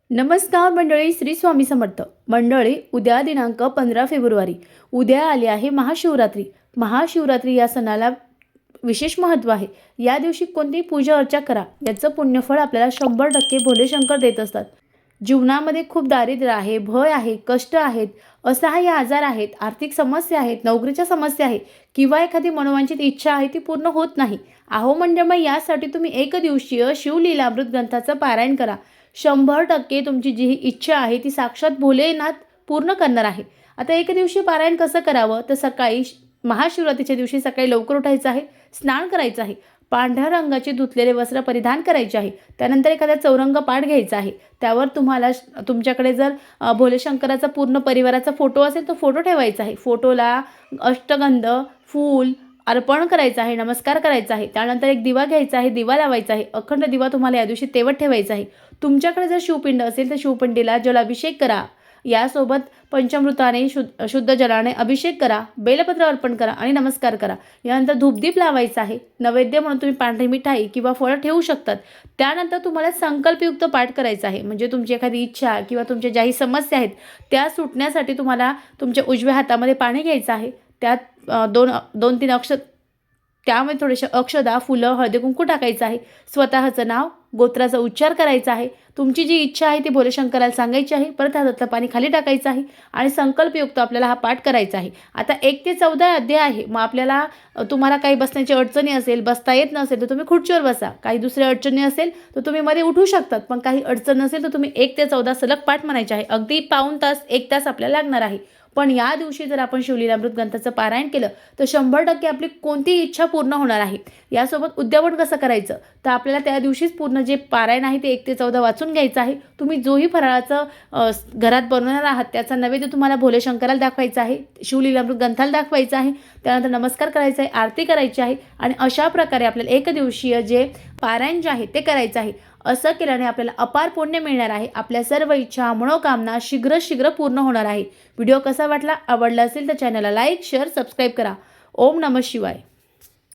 नमस्कार मंडळी, श्री स्वामी समर्थ मंडळी. उद्या दिनांक 15 फेब्रुवारी उद्या आली आहे महाशिवरात्री. महाशिवरात्री या सणाला विशेष महत्त्व आहे. या दिवशी कोणतीही पूजा अर्चा करा, याचं पुण्यफळ आपल्याला 100% भोलेशंकर देत असतात. जीवनामध्ये खूप दारिद्र्य आहे, भय आहे, कष्ट आहेत, असहाय्य आजार आहेत, आर्थिक समस्या आहेत, नोकरीच्या समस्या आहे किंवा एखादी मनोवांछित इच्छा आहे ती पूर्ण होत नाही. अहो म्हणजे मग यासाठी तुम्ही एक दिवसीय शिवलीलामृत ग्रंथाचं पारायण करा. 100% तुमची जी इच्छा आहे ती साक्षात भोलेनाथ पूर्ण करणार आहे. आता एक दिवशी पारायण कसं करावं, तर सकाळी महाशिवरात्रीच्या दिवशी सकाळी लवकर उठायचं आहे, स्नान करायचं आहे, पांढऱ्या रंगाचे धुतलेले वस्त्र परिधान करायचे आहे. त्यानंतर एखादा चौरंग पाट घ्यायचा आहे. त्यावर तुम्हाला तुमच्याकडे जर भोलेशंकराचा पूर्ण परिवाराचा फोटो असेल तर फोटो ठेवायचा आहे. फोटोला अष्टगंध, फूल अर्पण करायचं आहे, नमस्कार करायचा आहे. त्यानंतर एक दिवा घ्यायचा आहे, दिवा लावायचा आहे. अखंड दिवा तुम्हाला या दिवशी तेवत ठेवायचा आहे. तुमच्याकडे जर शिवपिंड असेल तर शिवपिंडीला जलाभिषेक करा. यासोबत पंचामृताने शुद्ध जलाने अभिषेक करा, बेलपत्र अर्पण करा आणि नमस्कार करा. यानंतर धूपदीप लावायचा आहे. नैवेद्य म्हणून तुम्ही पांढरी मिठाई किंवा फळं ठेवू शकतात. त्यानंतर तुम्हाला संकल्पयुक्त पाठ करायचा आहे. म्हणजे तुमची एखादी इच्छा किंवा तुमच्या ज्याही समस्या आहेत त्या सुटण्यासाठी तुम्हाला तुमच्या उजव्या हातामध्ये पाणी घ्यायचं आहे. त्यात दोन तीन त्यामध्ये थोडेसे अक्षदा, फुलं, हळदी कुंकू टाकायचं आहे. स्वतःचं नाव, गोत्राचा उच्चार करायचा आहे. तुमची जी इच्छा आहे ती भोलेशंकराला सांगायची आहे. परत हातातलं पाणी खाली टाकायचं आहे आणि संकल्पयुक्त आपल्याला हा पाठ करायचा आहे. आता 1 ते 14 अध्याय आहे. मग आपल्याला तुम्हाला काही बसण्याची अडचणी असेल, बसता येत नसेल तर तुम्ही खुर्चीवर बसा. काही दुसऱ्या अडचणी असेल तर तुम्ही मध्ये उठू शकतात. पण काही अडचण नसेल तर तुम्ही 1 ते 14 सलग पाठ म्हणायचे आहे. अगदी पाऊण तास 1 तास आपल्याला लागणार आहे. पण या दिवशी जर आपण शिवलीलामृत ग्रंथाचं पारायण केलं तर 100% आपली कोणतीही इच्छा पूर्ण होणार आहे. यासोबत उद्यापन कसं करायचं, तर आपल्याला त्या दिवशीच पूर्ण जे पारायण आहे ते 1 ते 14 वाचून घ्यायचं आहे. तुम्ही जोही फराळाचं घरात बनवणार आहात त्याचा नैवेद्य तुम्हाला भोलेशंकराला दाखवायचा आहे, शिवलीलामृत ग्रंथाला दाखवायचा आहे. त्यानंतर नमस्कार करायचा आहे, आरती करायची आहे आणि अशा प्रकारे आपल्याला एक दिवसीय जे पारायण जे आहे ते करायचं आहे. असं केल्याने आपल्याला अपार पुण्य मिळणार आहे. आपल्या सर्व इच्छा, मनोकामना शीघ्र पूर्ण होणार आहे. व्हिडिओ कसा वाटला, आवडला असेल तर चॅनलला लाईक, शेअर, सबस्क्राईब करा. ओम नमः शिवाय.